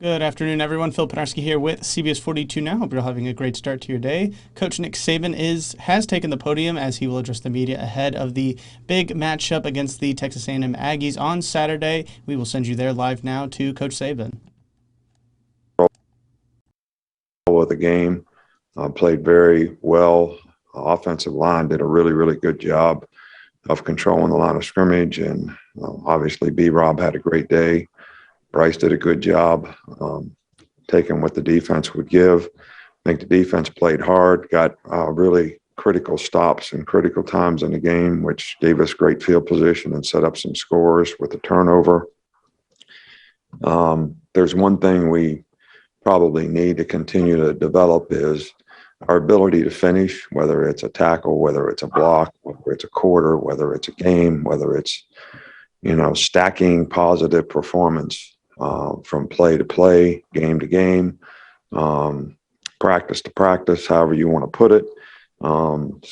Good afternoon, everyone. Phil Penarski here with CBS 42 Now. Hope you're all having a great start to your day. Coach Nick Saban has taken the podium as he will address the media ahead of the big matchup against the Texas A&M Aggies on Saturday. We will send you there live now to Coach Saban. Of the game, played very well. Offensive line did a really good job of controlling the line of scrimmage, and obviously B-Rob had a great day. Bryce did a good job taking what the defense would give. I think the defense played hard, got really critical stops and critical times in the game, which gave us great field position and set up some scores with the turnover. There's one thing we probably need to continue to develop is our ability to finish, whether it's a tackle, whether it's a block, whether it's a quarter, whether it's a game, whether it's, stacking positive performance from play to play, game to game, practice to practice, however you want to put it. And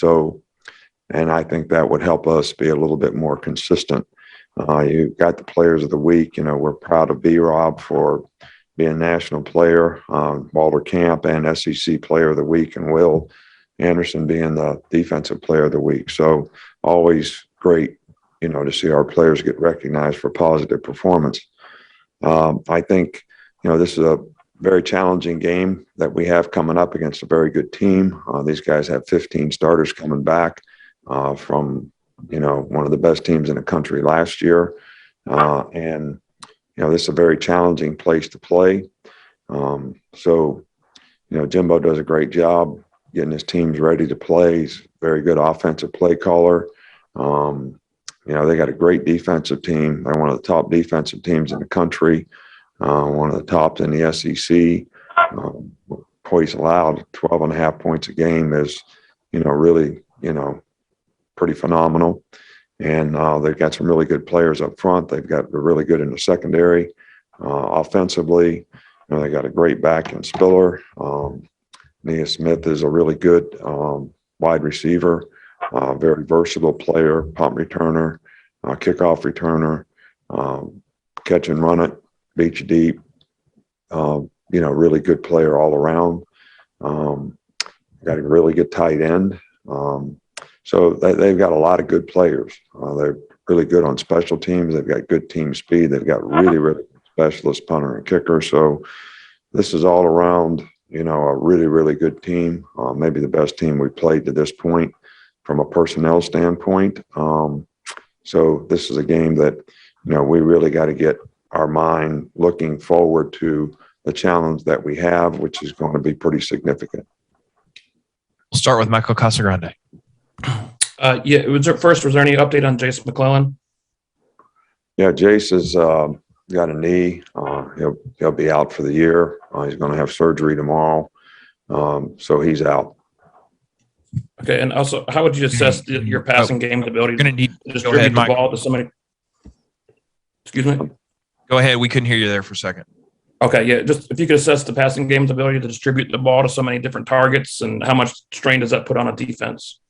I think that would help us be a little bit more consistent. You got the players of the week. We're proud of B-Rob for being National Player, Walter Camp and SEC Player of the Week, and Will Anderson being the Defensive Player of the Week. So always great, to see our players get recognized for positive performance. I think, this is a very challenging game that we have coming up against a very good team. These guys have 15 starters coming back from, one of the best teams in the country last year. And this is a very challenging place to play. Jimbo does a great job getting his teams ready to play. He's a very good offensive play caller. They got a great defensive team. They're one of the top defensive teams in the country, one of the tops in the SEC. Points allowed, 12.5 points a game is, really, pretty phenomenal. And they've got some really good players up front. They've got really good in the secondary. Offensively, they got a great back in Spiller. Nia Smith is a really good wide receiver, very versatile player, punt returner, kickoff returner, catch and run it, beat you deep. Really good player all around. Got a really good tight end. So they've got a lot of good players. They're really good on special teams. They've got good team speed. They've got really good specialist punter and kicker. So this is all around, a really good team, maybe the best team we've played to this point from a personnel standpoint. So this is a game that, we really got to get our mind looking forward to the challenge that we have, which is going to be pretty significant. We'll start with Michael Casagrande. Was there any update on Jason McClellan? Yeah, Jace has got a knee. He'll be out for the year. He's going to have surgery tomorrow, so he's out. Okay, and also, how would you assess your passing game ability Going to need to distribute the ball to somebody? Excuse me? Go ahead. We couldn't hear you there for a second. Okay, yeah, just if you could assess the passing game's ability to distribute the ball to so many different targets, and how much strain does that put on a defense?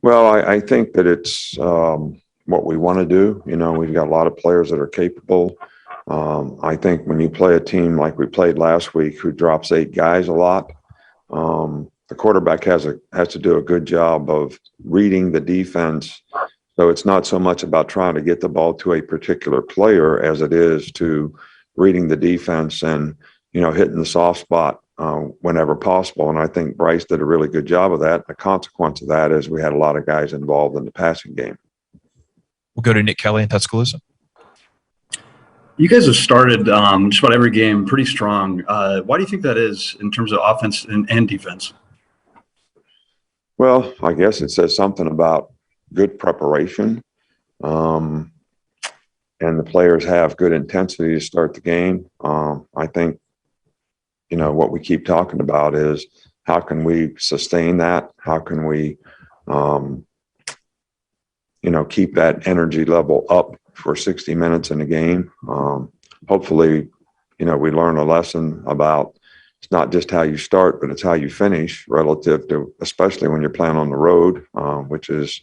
Well, I think that it's what we want to do. We've got a lot of players that are capable. I think when you play a team like we played last week, who drops 8 guys a lot, the quarterback has to do a good job of reading the defense. So it's not so much about trying to get the ball to a particular player as it is to reading the defense and, hitting the soft spot whenever possible. And I think Bryce did a really good job of that. The consequence of that is we had a lot of guys involved in the passing game. We'll go to Nick Kelly in Tuscaloosa. You guys have started just about every game pretty strong. Why do you think that is in terms of offense and defense? Well, I guess it says something about good preparation. And the players have good intensity to start the game. I think, what we keep talking about is how can we sustain that? How can we, keep that energy level up for 60 minutes in the game? Hopefully, we learn a lesson about it's not just how you start, but it's how you finish relative to, especially when you're playing on the road, which is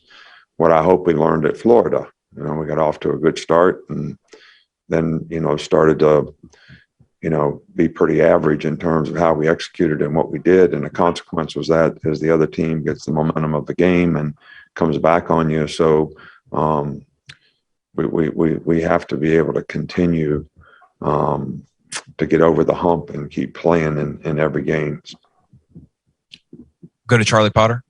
what I hope we learned at Florida. We got off to a good start and then, started to, be pretty average in terms of how we executed and what we did. And the consequence was that as the other team gets the momentum of the game and comes back on you. So we have to be able to continue to get over the hump and keep playing in every game. Go to Charlie Potter.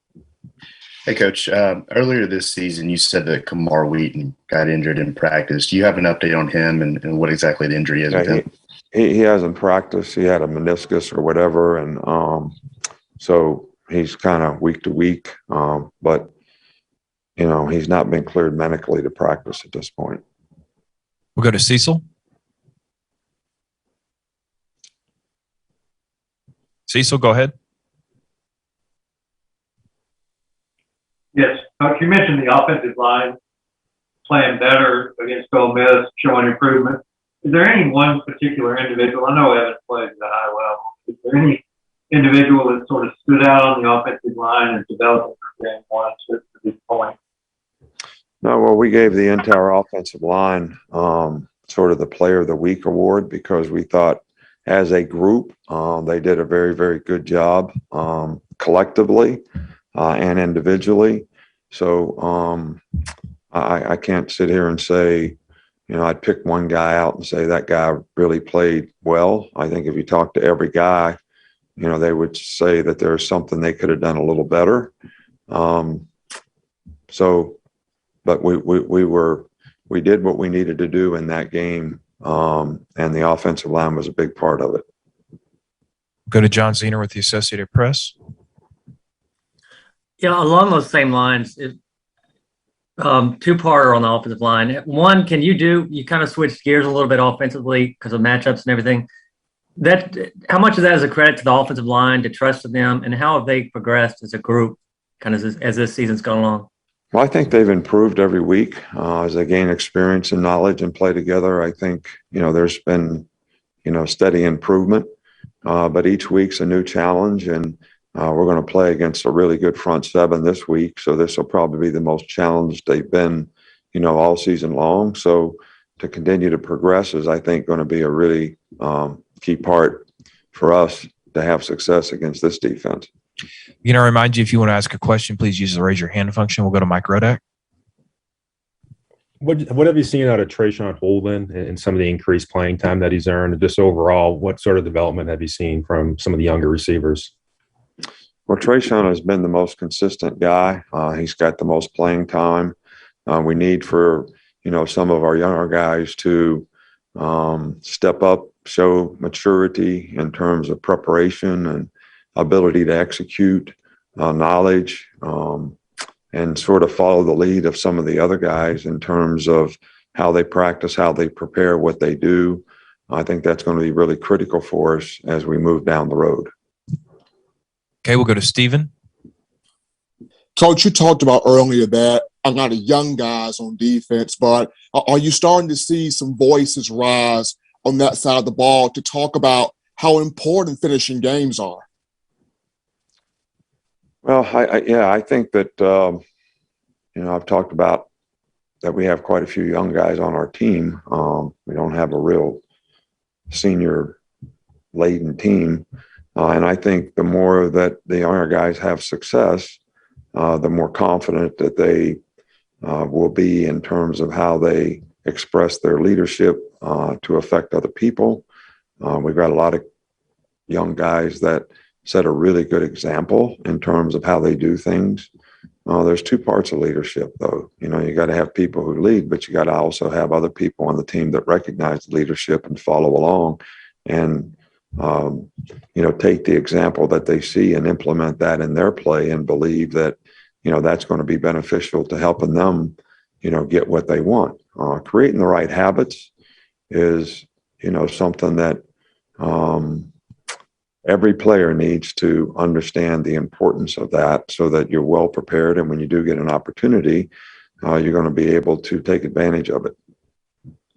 Hey, Coach. Earlier this season, you said that Kamar Wheaton got injured in practice. Do you have an update on him and what exactly the injury is with him? He hasn't practiced. He had a meniscus or whatever, and so he's kind of week to week. But he's not been cleared medically to practice at this point. We'll go to Cecil. Cecil, go ahead. Yes, Coach, you mentioned the offensive line playing better against Ole Miss, showing improvement. Is there any one particular individual? I know Evans plays at a high level. Is there any individual that sort of stood out on the offensive line and developed for game one to this point? No, well, we gave the entire offensive line sort of the Player of the Week award because we thought as a group they did a very, very good job collectively and individually. So I can't sit here and say, I'd pick one guy out and say that guy really played well. I think if you talk to every guy, they would say that there's something they could have done a little better. But we did what we needed to do in that game, and the offensive line was a big part of it. Go to John Zener with the Associated Press. Yeah, along those same lines, two-parter on the offensive line. One, you kind of switched gears a little bit offensively because of matchups and everything. How much of that is a credit to the offensive line, to trust in them, and how have they progressed as a group kind of as this season's gone along? Well, I think they've improved every week as they gain experience and knowledge and play together. I think, there's been, steady improvement, but each week's a new challenge, and we're going to play against a really good front seven this week. So this will probably be the most challenged they've been, all season long. So to continue to progress is, I think, going to be a really key part for us to have success against this defense. Remind you, if you want to ask a question, please use the raise your hand function. We'll go to Mike Rodak. What have you seen out of Trayshawn Holden and some of the increased playing time that he's earned? And just overall, what sort of development have you seen from some of the younger receivers? Well, Trayshawn has been the most consistent guy. He's got the most playing time. We need for, some of our younger guys to step up, show maturity in terms of preparation and ability to execute, knowledge, and sort of follow the lead of some of the other guys in terms of how they practice, how they prepare, what they do. I think that's going to be really critical for us as we move down the road. Okay, we'll go to Steven. Coach, you talked about earlier that a lot of young guys on defense, but are you starting to see some voices rise on that side of the ball to talk about how important finishing games are? Well, I think that, I've talked about that we have quite a few young guys on our team. We don't have a real senior-laden team. And I think the more that the younger guys have success, the more confident that they will be in terms of how they express their leadership to affect other people. We've got a lot of young guys that set a really good example in terms of how they do things. There's two parts of leadership, though. You got to have people who lead, but you got to also have other people on the team that recognize leadership and follow along and, take the example that they see and implement that in their play and believe that, that's going to be beneficial to helping them, get what they want. Creating the right habits is, something that every player needs to understand the importance of that so that you're well prepared. And when you do get an opportunity, you're going to be able to take advantage of it.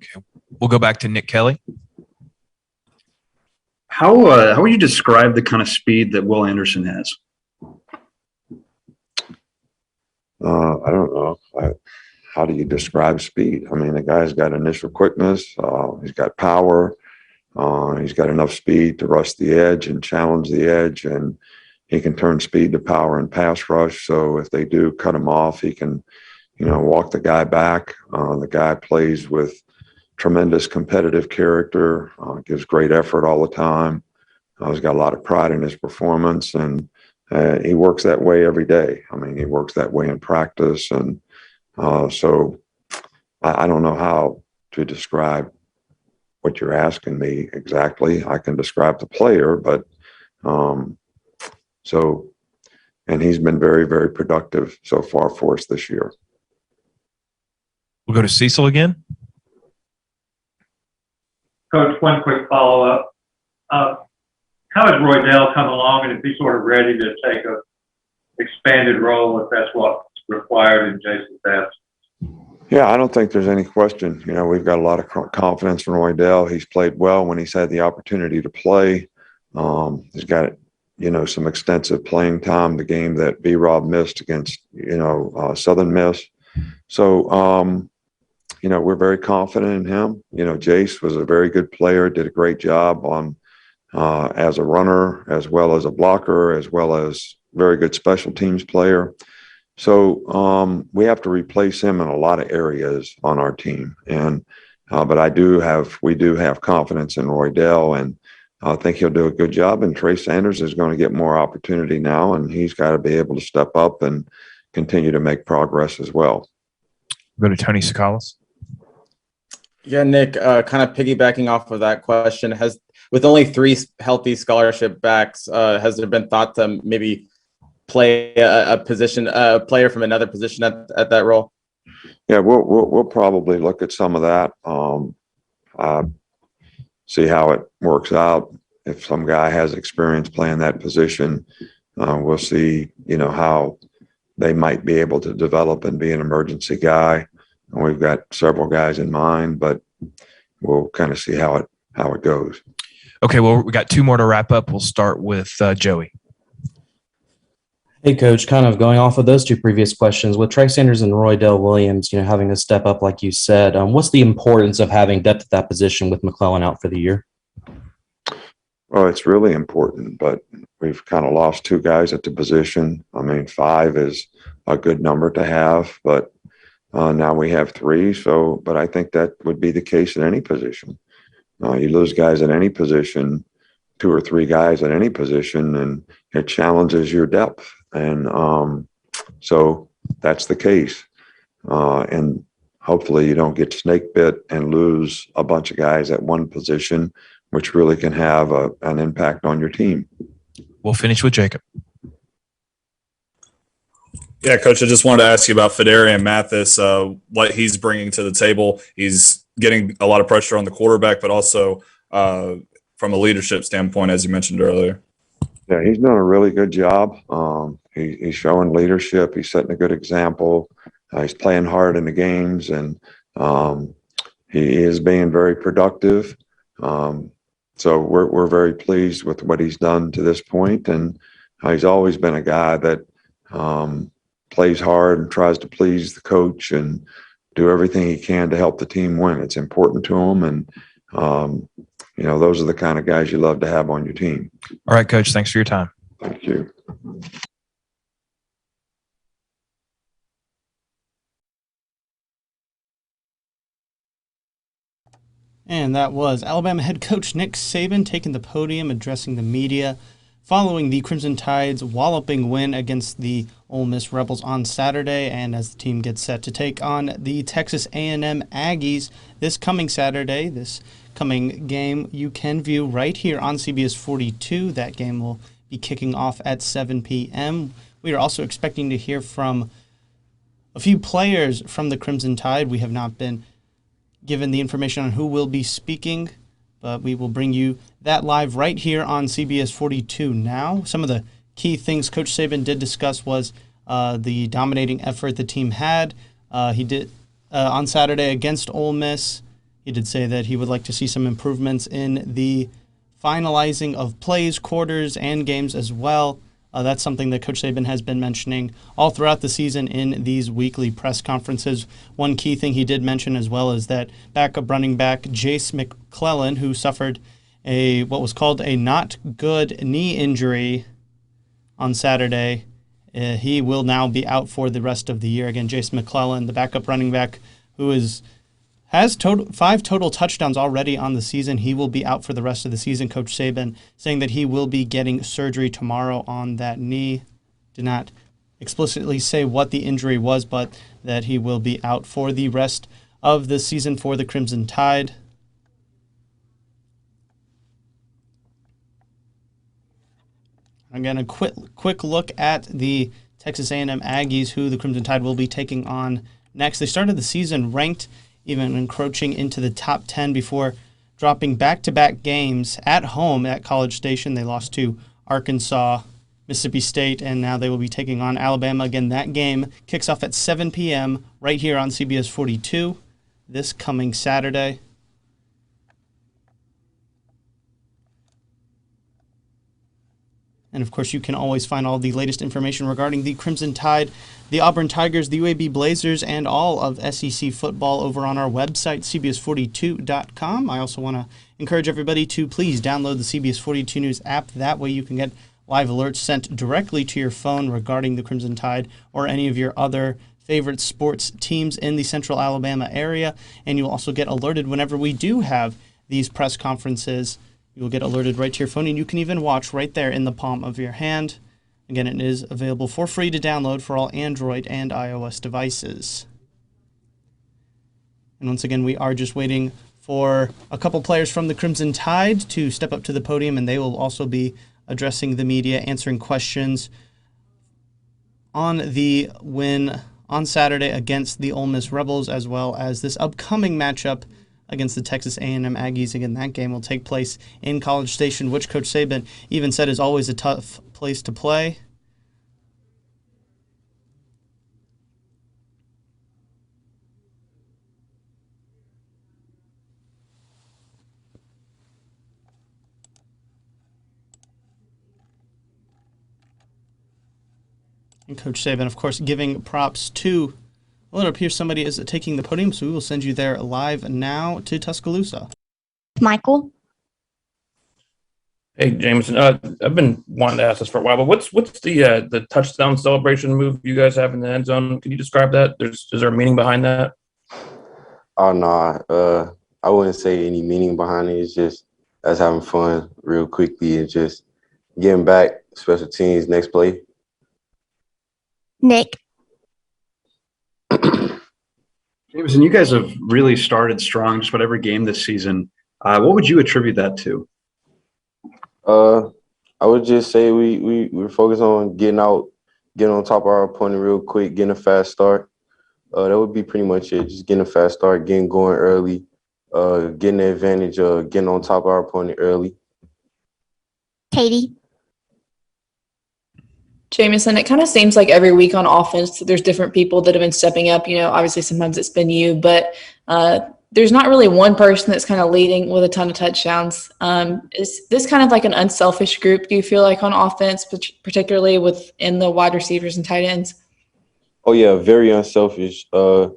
Okay. We'll go back to Nick Kelly. How would you describe the kind of speed that Will Anderson has? I don't know. How do you describe speed? I mean, the guy's got initial quickness. He's got power. He's got enough speed to rush the edge and challenge the edge, and he can turn speed to power and pass rush. So if they do cut him off, he can, walk the guy back. The guy plays with tremendous competitive character, gives great effort all the time. He's got a lot of pride in his performance, and he works that way every day. I mean, he works that way in practice. And so I don't know how to describe what you're asking me exactly. I can describe the player, but and he's been very, very productive so far for us this year. We'll go to Cecil again. Coach, one quick follow-up. How has Roydell come along, and is he sort of ready to take a expanded role if that's what's required in Jason's absence? Yeah, I don't think there's any question. We've got a lot of confidence in Roydell. He's played well when he's had the opportunity to play. He's got, some extensive playing time, the game that B-Rob missed against, Southern Miss. So, we're very confident in him. Jace was a very good player, did a great job on as a runner, as well as a blocker, as well as very good special teams player. So we have to replace him in a lot of areas on our team. And but we do have confidence in Roydell, and I think he'll do a good job. And Trey Sanders is going to get more opportunity now, and he's got to be able to step up and continue to make progress as well. Go to Tony Sakalas. Yeah, Nick, kind of piggybacking off of that question, with only 3 healthy scholarship backs, has there been thought to maybe play a player from another position at that role? Yeah, we'll probably look at some of that. See how it works out. If some guy has experience playing that position, we'll see, how they might be able to develop and be an emergency guy. And we've got several guys in mind, but we'll kind of see how it goes. Okay, well, we got 2 more to wrap up. We'll start with Joey. Hey, Coach, kind of going off of those 2 previous questions, with Trey Sanders and Roydell Williams, having to step up like you said, what's the importance of having depth at that position with McClellan out for the year? Well, it's really important, but we've kind of lost 2 guys at the position. I mean, 5 is a good number to have, but now we have 3. But I think that would be the case in any position. You lose guys at any position, 2 or 3 guys at any position, and it challenges your depth. And so that's the case. And hopefully you don't get snake bit and lose a bunch of guys at one position, which really can have an impact on your team. We'll finish with Jacob. Yeah, Coach, I just wanted to ask you about Fedarian Mathis, what he's bringing to the table. He's getting a lot of pressure on the quarterback, but also from a leadership standpoint, as you mentioned earlier. Yeah, he's done a really good job. He's showing leadership. He's setting a good example. He's playing hard in the games, and he is being very productive. So we're very pleased with what he's done to this point. And he's always been a guy that plays hard and tries to please the coach and do everything he can to help the team win. It's important to him. And, those are the kind of guys you love to have on your team. All right, Coach. Thanks for your time. Thank you. And that was Alabama head coach Nick Saban taking the podium, addressing the media following the Crimson Tide's walloping win against the Ole Miss Rebels on Saturday, and as the team gets set to take on the Texas A&M Aggies this coming Saturday. This coming game you can view right here on CBS 42. That game will be kicking off at 7 p.m. We are also expecting to hear from a few players from the Crimson Tide. We have not been given the information on who will be speaking, but we will bring you that live right here on CBS 42 now. Some of the key things Coach Saban did discuss was the dominating effort the team had. He did on Saturday against Ole Miss. He did say that he would like to see some improvements in the finalizing of plays, quarters, and games as well. That's something that Coach Saban has been mentioning all throughout the season in these weekly press conferences. One key thing he did mention as well is that backup running back Jace McClellan, who suffered what was called a not good knee injury on Saturday. He will now be out for the rest of the year. Again, Jason McClellan, the backup running back, who has 5 total touchdowns already on the season. He will be out for the rest of the season. Coach Saban saying that he will be getting surgery tomorrow on that knee. Did not explicitly say what the injury was, but that he will be out for the rest of the season for the Crimson Tide. Again, a quick look at the Texas A&M Aggies, who the Crimson Tide will be taking on next. They started the season ranked, even encroaching into the top 10 before dropping back-to-back games at home at College Station. They lost to Arkansas, Mississippi State, and now they will be taking on Alabama. Again, that game kicks off at 7 p.m. right here on CBS 42 this coming Saturday. And, of course, you can always find all the latest information regarding the Crimson Tide, the Auburn Tigers, the UAB Blazers, and all of SEC football over on our website, cbs42.com. I also want to encourage everybody to please download the CBS 42 News app. That way you can get live alerts sent directly to your phone regarding the Crimson Tide or any of your other favorite sports teams in the central Alabama area. And you'll also get alerted whenever we do have these press conferences. You'll get alerted right to your phone, and you can even watch right there in the palm of your hand. Again, it is available for free to download for all Android and iOS devices. And once again, we are just waiting for a couple players from the Crimson Tide to step up to the podium, and they will also be addressing the media, answering questions on the win on Saturday against the Ole Miss Rebels, as well as this upcoming matchup against the Texas A&M Aggies. Again, that game will take place in College Station, which Coach Saban even said is always a tough place to play. And Coach Saban, of course, giving props to, well, it appears somebody is taking the podium, so we will send you there live now to Tuscaloosa. Michael? Hey, Jameson. I've been wanting to ask this for a while, but what's the touchdown celebration move you guys have in the end zone? Can you describe that? Is there a meaning behind that? Oh, no. I wouldn't say any meaning behind it. It's just us having fun real quickly and just getting back, special teams, next play. Nick? Jameson, you guys have really started strong just about every game this season. What would you attribute that to? I would just say we're focused on getting on top of our opponent real quick, getting a fast start. That would be pretty much it. Just getting a fast start, getting going early, getting the advantage of getting on top of our opponent early. Katie? Jameson, it kind of seems like every week on offense, there's different people that have been stepping up. You know, obviously sometimes it's been you, but there's not really one person that's kind of leading with a ton of touchdowns. Is this kind of like an unselfish group, do you feel like, on offense, particularly within the wide receivers and tight ends? Oh, yeah, very unselfish. I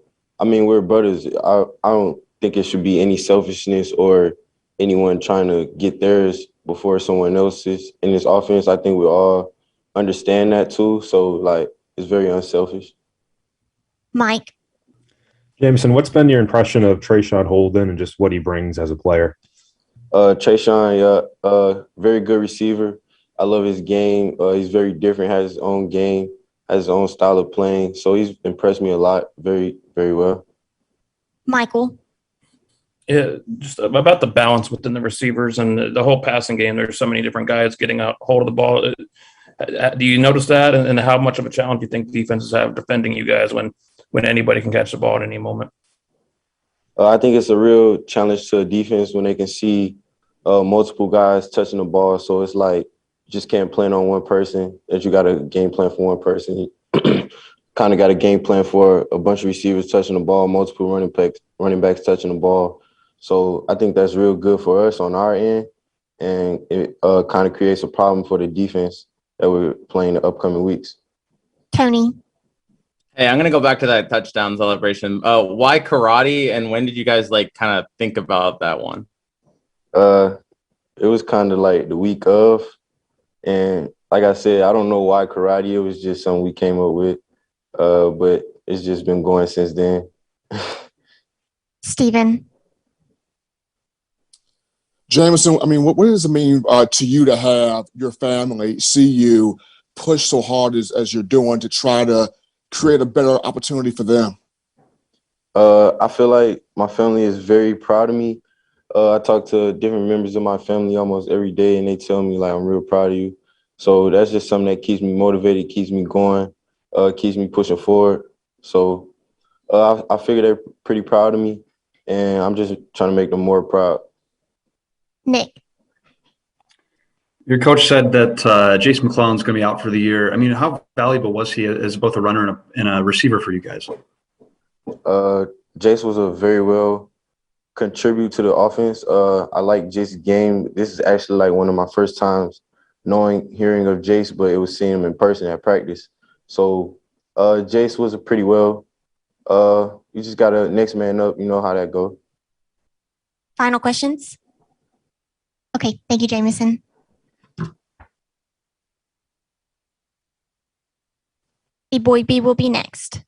mean, we're brothers. I don't think it should be any selfishness or anyone trying to get theirs before someone else's. In this offense, I think we all understand that too. So, like, it's very unselfish. Mike? Jameson, what's been your impression of Trayshawn Holden and just what he brings as a player? Trayshawn, very good receiver. I love his game. He's very different, has his own game, has his own style of playing. So he's impressed me a lot, very, very well. Michael? Yeah, just about the balance within the receivers and the whole passing game. There's so many different guys getting a hold of the ball. Do you notice that, and how much of a challenge do you think defenses have defending you guys when anybody can catch the ball at any moment? I think it's a real challenge to a defense when they can see multiple guys touching the ball. So it's like you just can't plan on one person, that you got a game plan for one person. You kind of got a game plan for a bunch of receivers touching the ball, multiple running backs touching the ball. So I think that's real good for us on our end, and it kind of creates a problem for the defense that we're playing the upcoming weeks. Tony? Hey, I'm going to go back to that touchdown celebration. Why karate, and when did you guys kind of think about that one? It it was kind of like the week of. And like I said, I don't know why karate. It was just something we came up with. But it's just been going since then. Steven. Jameson, I mean, what does it mean to you to have your family see you push so hard as you're doing to try to create a better opportunity for them? I feel like my family is very proud of me. I talk to different members of my family almost every day, and they tell me, like, I'm real proud of you. So that's just something that keeps me motivated, keeps me going, keeps me pushing forward. So I figure they're pretty proud of me, and I'm just trying to make them more proud. Nick. Your coach said that Jace McClellan's going to be out for the year. I mean, how valuable was he as both a runner and a receiver for you guys? Jace was a very well contribute to the offense. I like Jace's game. This is actually like one of my first times hearing of Jace, but it was seeing him in person at practice. So Jace was a pretty well. You just got to next man up. You know how that goes. Final questions? Okay, thank you, Jameson. B-Boy B will be next.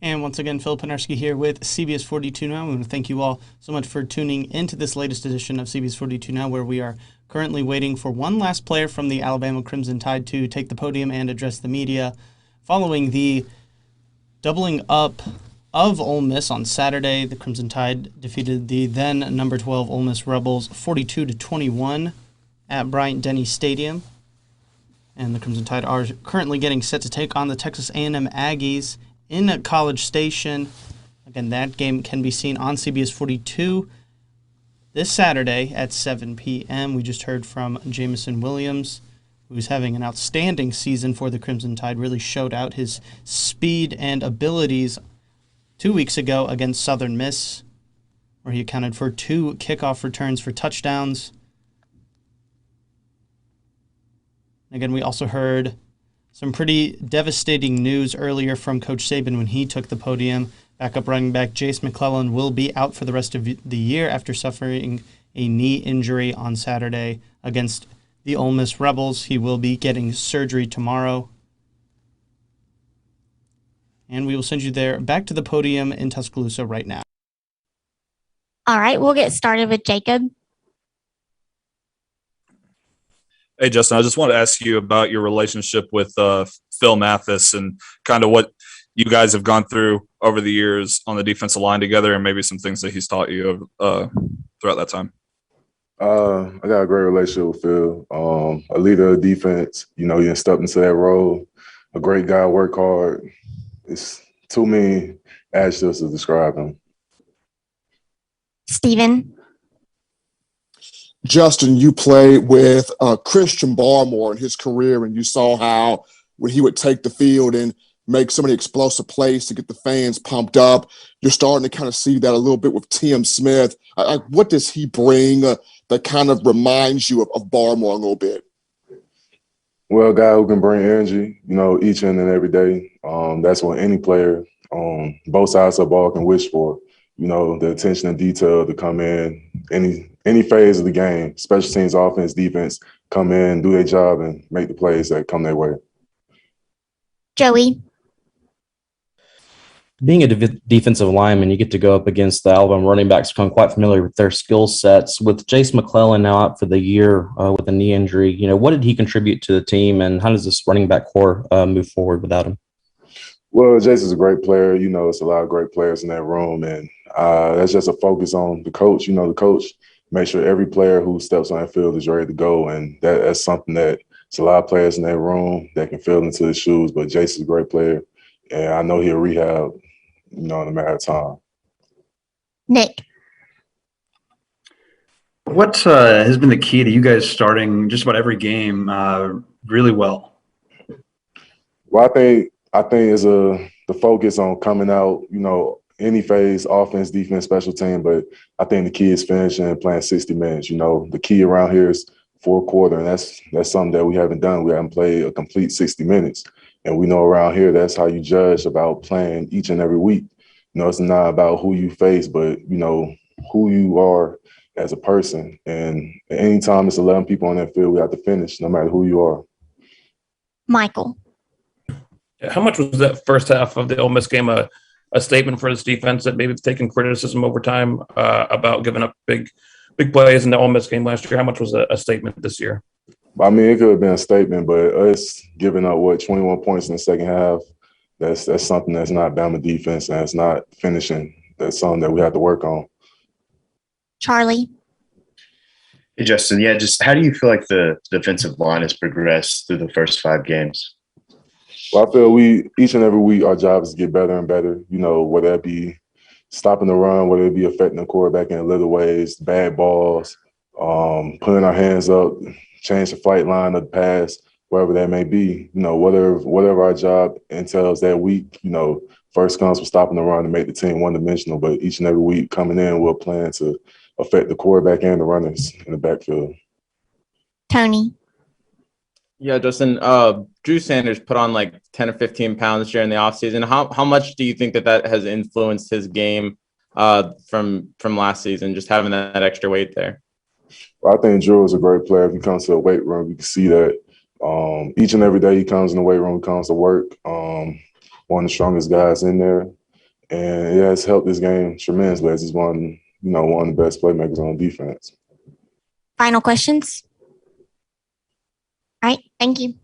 And once again, Phil Penarski here with CBS 42 Now. We want to thank you all so much for tuning into this latest edition of CBS 42 Now, where we are currently waiting for one last player from the Alabama Crimson Tide to take the podium and address the media. Following the doubling up of Ole Miss on Saturday, the Crimson Tide defeated the then number 12 Ole Miss Rebels 42-21 at Bryant-Denny Stadium. And the Crimson Tide are currently getting set to take on the Texas A&M Aggies in College Station. Again, that game can be seen on CBS 42 this Saturday at 7 p.m. We just heard from Jameson Williams, who's having an outstanding season for the Crimson Tide, really showed out his speed and abilities 2 weeks ago against Southern Miss, where he accounted for 2 kickoff returns for touchdowns. Again, we also heard some pretty devastating news earlier from Coach Saban when he took the podium. Backup running back Jace McClellan will be out for the rest of the year after suffering a knee injury on Saturday against the Ole Miss Rebels. He will be getting surgery tomorrow. And we will send you there back to the podium in Tuscaloosa right now. All right, we'll get started with Jacob. Hey, Justin, I just want to ask you about your relationship with Phil Mathis and kind of what you guys have gone through over the years on the defensive line together and maybe some things that he's taught you throughout that time. I got a great relationship with Phil. A leader of defense, you know, he stepped into that role. A great guy, work hard. It's too many adjectives to describe him. Steven. Justin, you played with Christian Barmore in his career, and you saw how when he would take the field and make so many explosive plays to get the fans pumped up. You're starting to kind of see that a little bit with Tim Smith. What does he bring that kind of reminds you of Barmore a little bit? Well, a guy who can bring energy, you know, each and every day. That's what any player on both sides of the ball can wish for. You know, the attention and detail to come in any phase of the game, special teams, offense, defense, come in, do their job, and make the plays that come their way. Joey. Being a defensive lineman, you get to go up against the Alabama running backs, become quite familiar with their skill sets. With Jace McClellan now out for the year with a knee injury, what did he contribute to the team, and how does this running back core move forward without him? Well, Jason's a great player. It's a lot of great players in that room, and that's just a focus on the coach. The coach make sure every player who steps on that field is ready to go, and that's something that it's a lot of players in that room that can fill into the shoes. But Jason's a great player, and I know he'll rehab, in a matter of time. Nick. What has been the key to you guys starting just about every game really well? Well, I think it's the focus on coming out, any phase, offense, defense, special team. But I think the key is finishing and playing 60 minutes. The key around here is fourth quarter, and that's something that we haven't done. We haven't played a complete 60 minutes. And we know around here that's how you judge about playing each and every week. It's not about who you face, but, who you are as a person. And anytime it's 11 people on that field, we have to finish, no matter who you are. Michael. How much was that first half of the Ole Miss game a statement for this defense that maybe taking criticism over time about giving up big plays in the Ole Miss game last year? How much was a statement this year? I mean, it could have been a statement, but us giving up 21 points in the second half, that's something that's not Bama defense, and it's not finishing. That's something that we have to work on. Charlie. Hey, Justin. Yeah, just how do you feel like the defensive line has progressed through the first 5 games? Well, I feel each and every week our job is to get better and better, whether that be stopping the run, whether it be affecting the quarterback in little ways, bad balls, putting our hands up, change the flight line of the pass, wherever that may be. Whatever our job entails that week, first comes with stopping the run to make the team one-dimensional. But each and every week coming in, we'll plan to affect the quarterback and the runners in the backfield. Tony. Yeah, Justin, Drew Sanders put on like 10 or 15 pounds during the offseason. How much do you think that has influenced his game from last season, just having that extra weight there? Well, I think Drew is a great player. If he comes to the weight room, you can see that each and every day he comes in the weight room, comes to work. One of the strongest guys in there. And it has helped his game tremendously as he's one of the best playmakers on defense. Final questions? All right. Thank you.